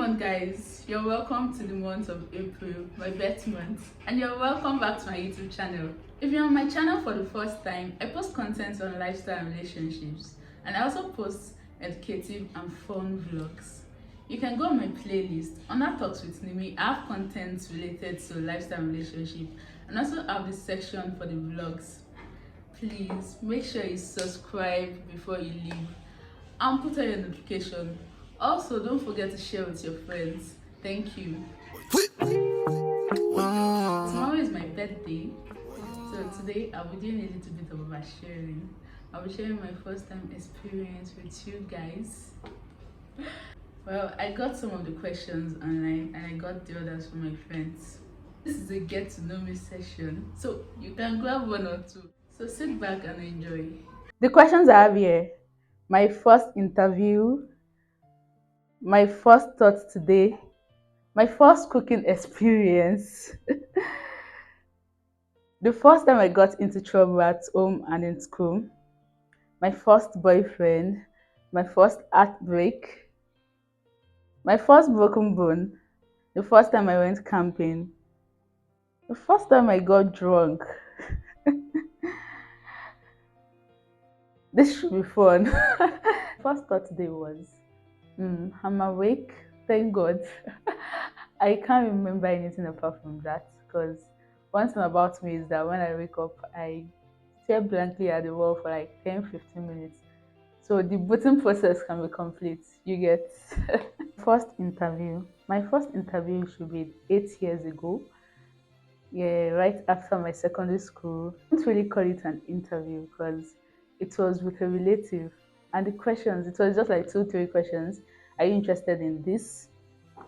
month, guys. You're welcome to the month of April, my birth month, and you're welcome back to my YouTube channel. If you're on my channel for the first time, I post content on lifestyle and relationships, and I also post educative and fun vlogs. You can go on my playlist under Talks with Nimi. I have content related to lifestyle and relationship, and also have this section for the vlogs. Please make sure you subscribe before you leave and put on your notification. Also, don't forget to share with your friends. Thank you. Tomorrow is my birthday, so today I'll be doing a little bit of oversharing. I'll be sharing my first time experience with you guys. Well, I got some of the questions online and I got the others from my friends. This is a get to know me session, so you can grab one or two. So sit back and enjoy. The questions I have here: my first interview, my first thoughts today, my first cooking experience, the first time I got into trouble at home and in school, my first boyfriend, my first heartbreak, my first broken bone, the first time I went camping, the first time I got drunk. This should be fun. First thought today was, I'm awake, thank God. I can't remember anything apart from that because one thing about me is that when I wake up, I stare blankly at the wall for like 10-15 minutes. So the booting process can be complete. You get. First interview. My first interview should be 8 years ago. Yeah, right after my secondary school. I don't really call it an interview because it was with a relative. And the questions, it was just like 2-3 questions. Are you interested in this?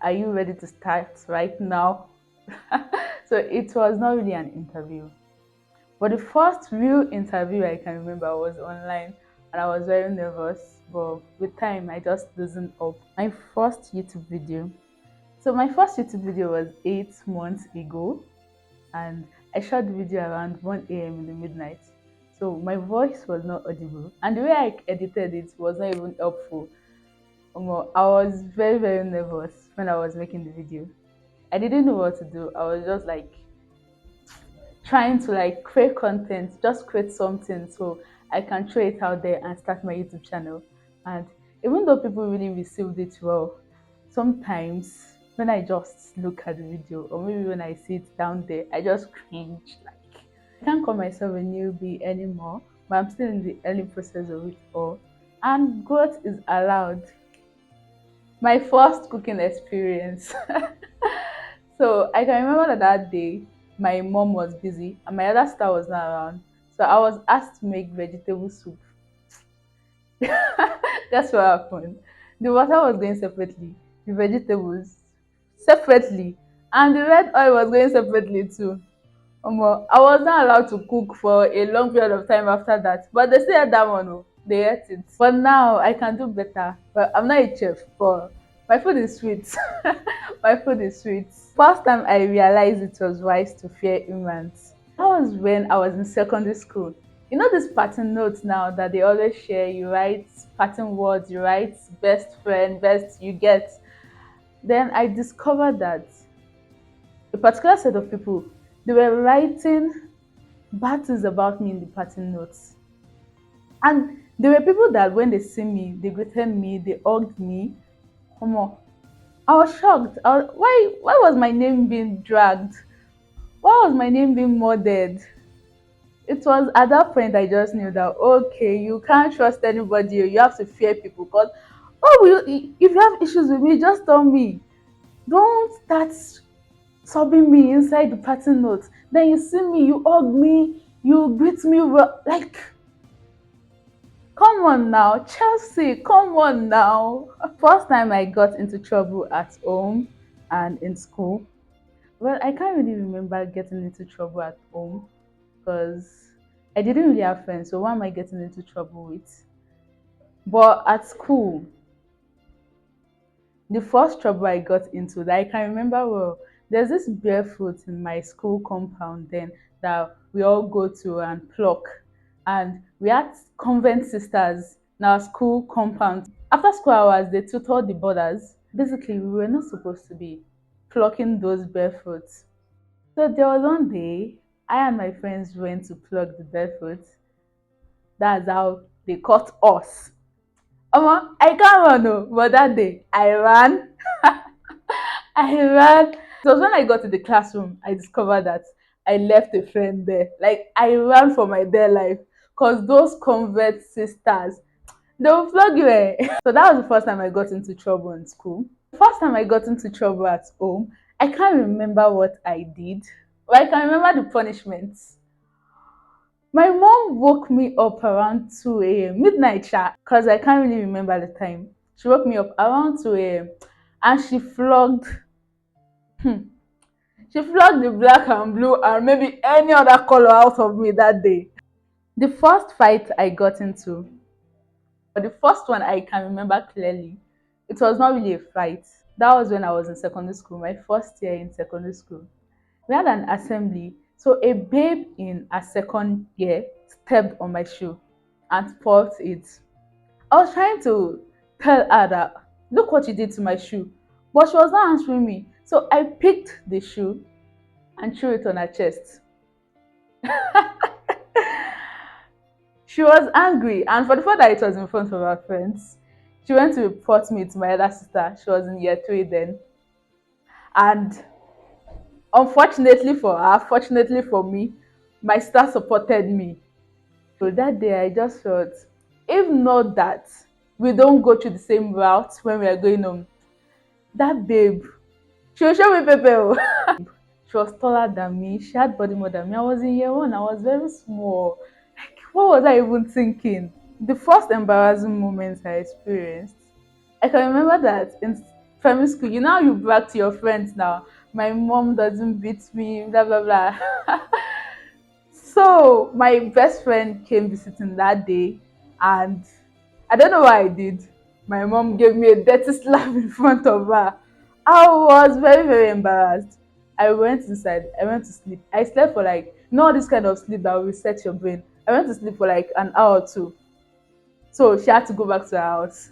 Are you ready to start right now? So it was not really an interview. But the first real interview I can remember was online and I was very nervous. But with time, I just loosened up. My first YouTube video. So my first YouTube video was 8 months ago and I shot the video around 1 a.m. in the midnight. So my voice was not audible and the way I edited it was not even helpful. I was very, very nervous when I was making the video. I didn't know what to do. I was just like trying to like create content, just create something so I can throw it out there and start my YouTube channel. And even though people really received it well, sometimes when I just look at the video or maybe when I see it down there, I just cringe. Like I can't call myself a newbie anymore, but I'm still in the early process of it all. And growth is allowed. My first cooking experience. So I can remember that day my mom was busy and my other sister was not around. So I was asked to make vegetable soup. That's what happened. The water was going separately, the vegetables separately, and the red oil was going separately too. I was not allowed to cook for a long period of time after that, but they still had that one. Oh, they ate it. But now I can do better. But I'm not a chef, but my food is sweet. My food is sweet. First time I realized it was wise to fear humans. That was when I was in secondary school. You know this pattern notes now that they always share. You write pattern words, you write best friend, best you get. Then I discovered that a particular set of people, they were writing bad things about me in the pattern notes. And there were people that when they see me, they greeted me, they hugged me. Omo, I was shocked. Why was my name being dragged? Why was my name being murdered? It was at that point I just knew that okay, you can't trust anybody. You have to fear people. Because why will you, if you have issues with me, just tell me. Don't start sobbing me inside the pattern notes. Then you see me, you hug me, you greet me well. Like, come on now, Chelsea, come on now. First time I got into trouble at home and in school. Well, I can't really remember getting into trouble at home because I didn't really have friends. So why am I getting into trouble with? But at school, the first trouble I got into that I can remember well, there's this barefoot in my school compound then that we all go to and pluck. And we had convent sisters in our school compound. After school hours, they tutored the boarders. Basically, we were not supposed to be plucking those barefoot. So there was one day I and my friends went to pluck the barefoot. That's how they caught us. I can't run, no, but that day I ran. I ran. It was when I got to the classroom, I discovered that I left a friend there. Like I ran for my dear life, cause those convert sisters, they will flog you. Eh? So that was the first time I got into trouble in school. First time I got into trouble at home, I can't remember what I did, but I can remember the punishments. My mom woke me up around 2 a.m. midnight, because I can't really remember the time. She woke me up around 2 a.m. and hmm, she flogged the black and blue and maybe any other color out of me that day. The first fight I got into, but the first one I can remember clearly, it was not really a fight. That was when I was in secondary school, my first year in secondary school. We had an assembly. So a babe in a second year stepped on my shoe and spoiled it. I was trying to tell her that, look what you did to my shoe. But she was not answering me. So I picked the shoe and threw it on her chest. She was angry, and for the fact that it was in front of her friends, she went to report me to my other sister. She was in year three then. And unfortunately for her, fortunately for me, my sister supported me. So that day I just felt, if not that we don't go through the same route when we are going home, that babe, she will show me Pepe. She was taller than me, she had body more than me. I was in year one, I was very small. Like, what was I even thinking? The first embarrassing moments I experienced, I can remember that in primary school, you know how you brag to your friends now, my mom doesn't beat me, blah blah blah. So my best friend came visiting that day, and I don't know what I did. My mom gave me a dirty slap in front of her. I was very, very embarrassed. I went inside. I went to sleep. I slept for like, not this kind of sleep that will reset your brain. I went to sleep for like an hour or two. So she had to go back to her house.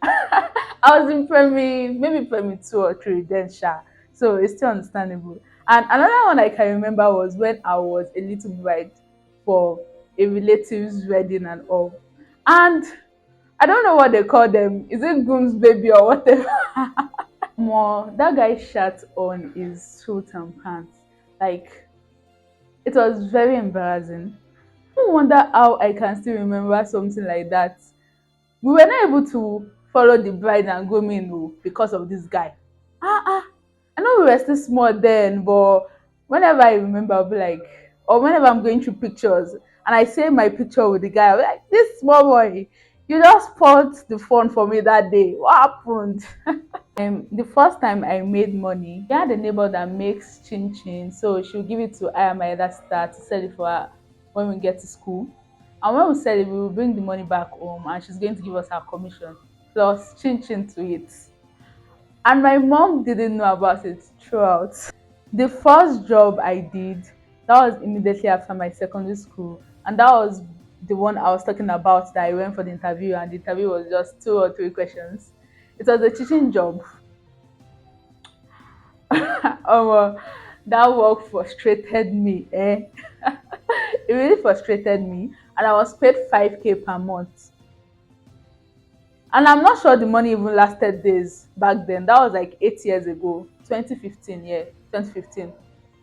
I was in primary, maybe primary two or three then, sha. So it's still understandable. And another one I can remember was when I was a little bride for a relative's wedding and all. And I don't know what they call them. Is it groom's baby or whatever? More that guy's shirt on his suit and pants. Like it was very embarrassing. I wonder how I can still remember something like that. We were not able to follow the bride and groom in because of this guy. I know we were still small then, but whenever I remember, I'll be like, or whenever I'm going through pictures and I see my picture with the guy, I'll be like, this small boy, you just spoiled the fun for me that day. What happened? The first time I made money, we had a neighbor that makes chin chin, so she'll give it to I and my other sister to sell it for her when we get to school. And when we sell it, we will bring the money back home, and she's going to give us her commission plus chin chin to it. And my mom didn't know about it throughout. The first job I did, that was immediately after my secondary school, and that was the one I was talking about that I went for the interview, and the interview was just two or three questions. It was a teaching job. That work frustrated me. It really frustrated me, and I was paid 5K per month. And I'm not sure the money even lasted days back then. That was like 8 years ago, 2015. Yeah, 2015.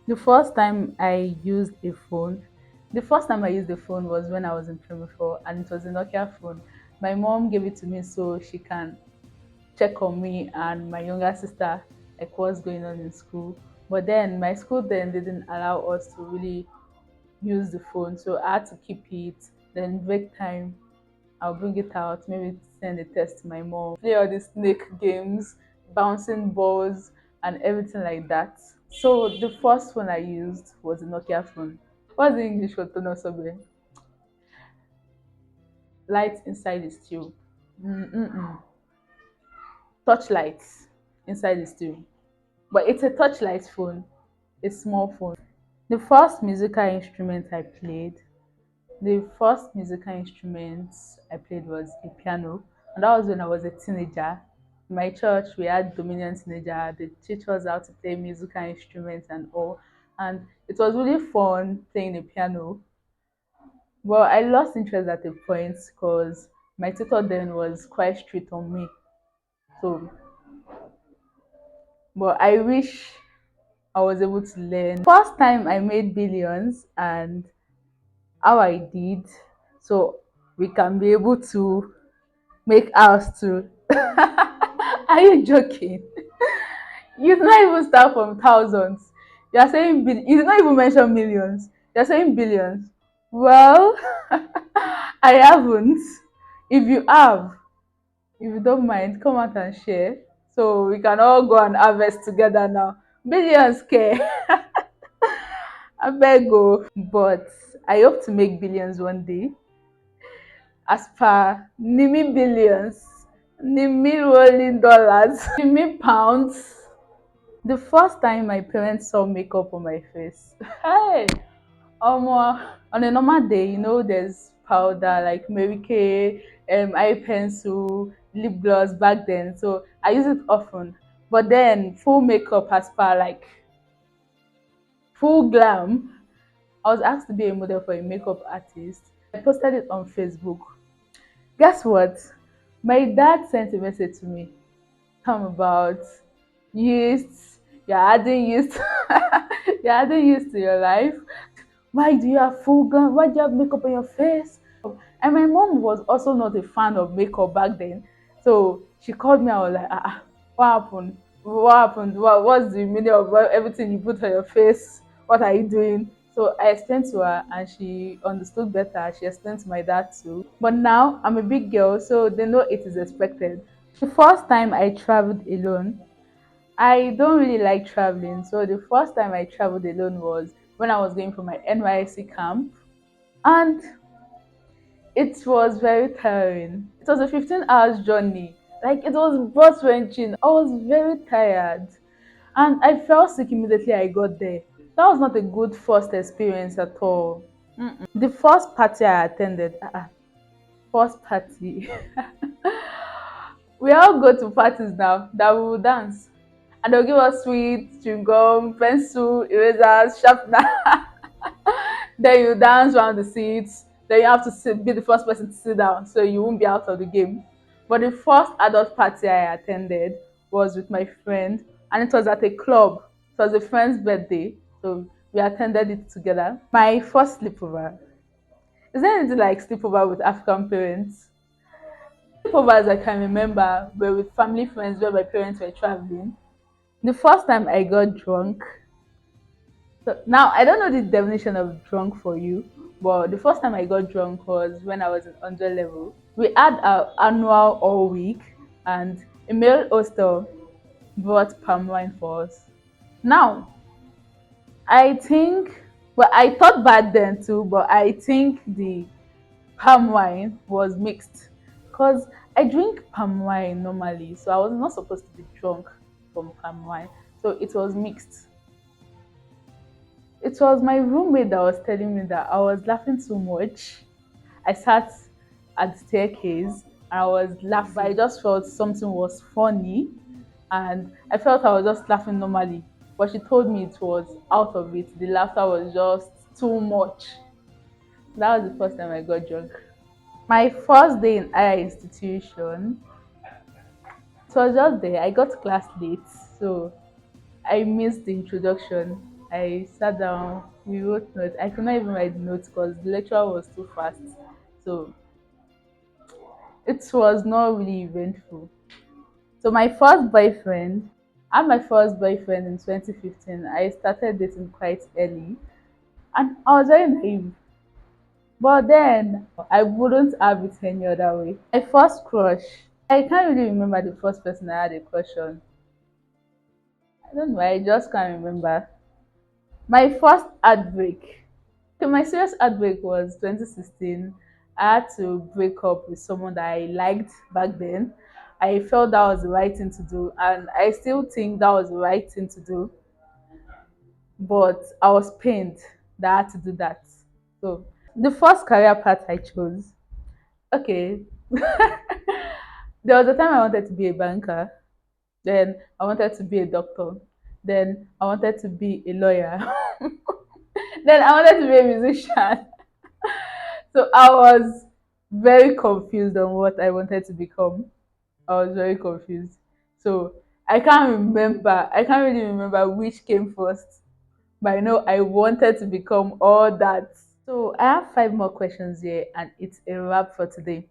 The first time I used a phone, the first time I used the phone was when I was in primary four, and it was a Nokia phone. My mom gave it to me so she can check on me and my younger sister, like what's going on in school. But then my school then didn't allow us to really use the phone, so I had to keep it. Then break time, I'll bring it out, maybe send a text to my mom, play all the snake games, bouncing balls, and everything like that. So the first one I used was a Nokia phone. What's the English for Tonosobe? Light inside the steel. Mm-mm. Touchlights inside the steel. But it's a touchlight phone, a small phone. The first musical instrument I played, the first musical instrument I played was a piano, and that was when I was a teenager. my church, we had Dominion teenager. They teach us how to play musical instruments and all. And it was really fun playing the piano. Well, I lost interest at a point because my tutor then was quite strict on me. So, but I wish I was able to learn. First time I made billions and how I did, so we can be able to make ours too. Are you joking? You did not even start from thousands. You're saying you did not even mention millions. You're saying billions. Well, I haven't. If you have, if you don't mind, come out and share. So we can all go and harvest together now. Billions care. I beg go. But I hope to make billions one day. As per Nimi billions, Nimi rolling dollars, Nimi pounds. The first time my parents saw makeup on my face, hey, on a normal day, there's powder like Mary Kay, eye pencil, lip gloss back then. So I use it often. But then full makeup as per like full glam. I was asked to be a model for a makeup artist. I posted it on Facebook. Guess what? My dad sent a message to me. Come about yeast. You're adding yeast. You're adding yeast to your life. Why do you have full glam? Why do you have makeup on your face? And my mom was also not a fan of makeup back then. So she called me. I was like, what happened? What happened? What's the meaning of everything you put on your face? What are you doing? So I explained to her and she understood better. She explained to my dad too. But now I'm a big girl, so they know it is expected. The first time I traveled alone, I don't really like traveling. So the first time I traveled alone was when I was going for my NYC camp. And it was very tiring. It was a 15 hours journey. Like it was butt wrenching. I was very tired. And I fell sick immediately I got there. That was not a good first experience at all. The first party I attended, first party. We all go to parties now that we will dance. And they'll give us sweets, chewing gum, pencil, erasers, sharpener. Then you dance around the seats. Then you have to be the first person to sit down so you won't be out of the game. But the first adult party I attended was with my friend, and it was at a club. It was a friend's birthday, so we attended it together. My first sleepover. Is there anything like sleepover with African parents? Sleepovers I can remember were with family friends where my parents were traveling. The first time I got drunk, so now I don't know the definition of drunk for you, but the first time I got drunk was when I was in 100 level. We had our annual all week, and a male hostel brought palm wine for us. Now I think, well, I thought back then too, but I think the palm wine was mixed because I drink palm wine normally, so I was not supposed to be drunk from palm wine, so it was mixed. It was my roommate that was telling me that I was laughing too much. I sat at the staircase and I was laughing. I just felt something was funny and I felt I was just laughing normally. But she told me it was out of it. The laughter was just too much. That was the first time I got drunk. My first day in higher institution, it was just there. I got to class late, so I missed the introduction. I sat down, we wrote notes. I could not even write notes because the lecturer was too fast. So it was not really eventful. So my first boyfriend, I had my first boyfriend in 2015. I started dating quite early and I was very naive. But then I wouldn't have it any other way. My first crush, I can't really remember the first person I had a crush on. I don't know, I just can't remember. My first heartbreak. Okay, my serious heartbreak was 2016. I had to break up with someone that I liked back then. I felt that was the right thing to do, and I still think that was the right thing to do. But I was pained that I had to do that. So the first career path I chose. Okay, there was a time I wanted to be a banker. Then I wanted to be a doctor. Then I wanted to be a lawyer. Then I wanted to be a musician. So I was very confused on what I wanted to become. I was very confused. So I can't really remember which came first. But I know I wanted to become all that. So I have five more questions here, and it's a wrap for today.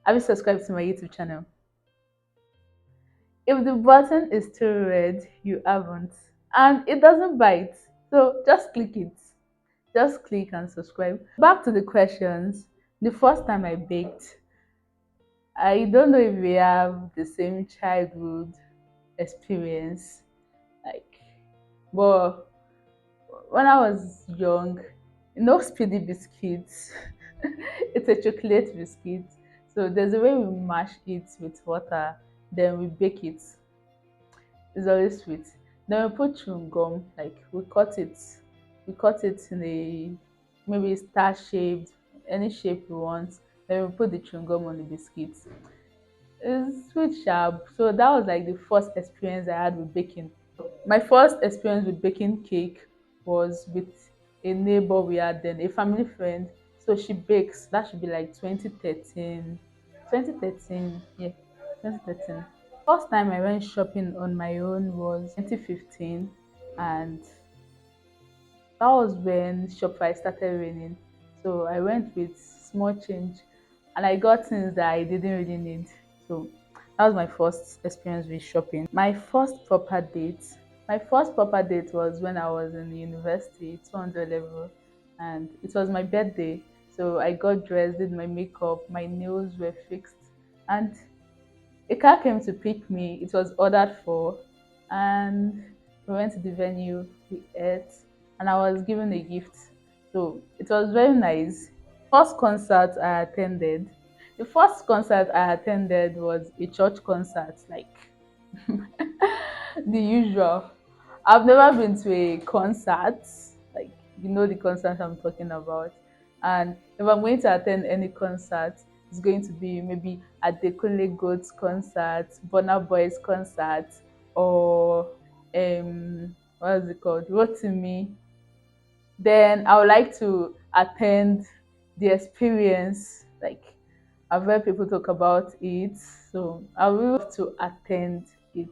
Have you subscribed to my YouTube channel? If the button is still red, you haven't. And it doesn't bite. So just click it. Just click and subscribe. Back to the questions. The first time I baked, I don't know if we have the same childhood experience. Like, but when I was young, speedy biscuits. It's a chocolate biscuit. So there's a way we mash it with water, then we bake it. It's always sweet. Then we put chewing gum, like we cut it in a maybe star shaped, any shape we want. Then we put the chewing gum on the biscuit. It's sweet sharp. So that was like the first experience I had with baking. My first experience with baking cake was with a neighbor we had then, a family friend. So she bakes. That should be like 2013. 2013, yeah, 2013. First time I went shopping on my own was 2015, and that was when Shopify started raining. So I went with small change, and I got things that I didn't really need. So that was my first experience with shopping. My first proper date was when I was in university, 200 level, and it was my birthday. So I got dressed, did my makeup, my nails were fixed, and a car came to pick me. It was ordered for, and we went to the venue. We ate, and I was given a gift. So it was very nice. First concert I attended. The first concert I attended was a church concert, like the usual. I've never been to a concert, like the concert I'm talking about. And if I'm going to attend any concert, it's going to be maybe at the Kule Goats concert, Burna Boys concert, or what is it called? Rotimi. Then I would like to attend the experience. Like I've heard people talk about it, so I will love to attend it.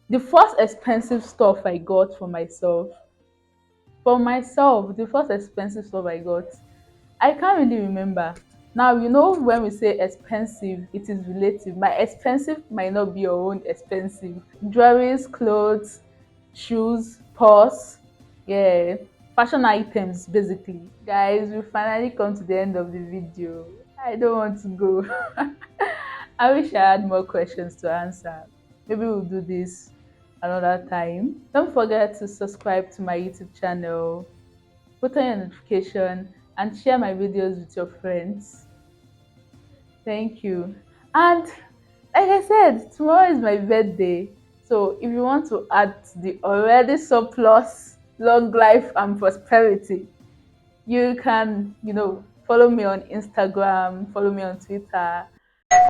The first expensive stuff I got the first expensive stuff I got, I can't really remember. Now, when we say expensive, it is relative. My expensive might not be your own expensive. Jewelries, clothes, shoes, purse, yeah, fashion items basically. Guys, we finally come to the end of the video. I don't want to go. I wish I had more questions to answer. Maybe we'll do this another time. Don't forget to subscribe to my YouTube channel, put on your notification, and share my videos with your friends. Thank you. And like I said, tomorrow is my birthday. So if you want to add to the already surplus long life and prosperity, you can, follow me on Instagram, follow me on Twitter,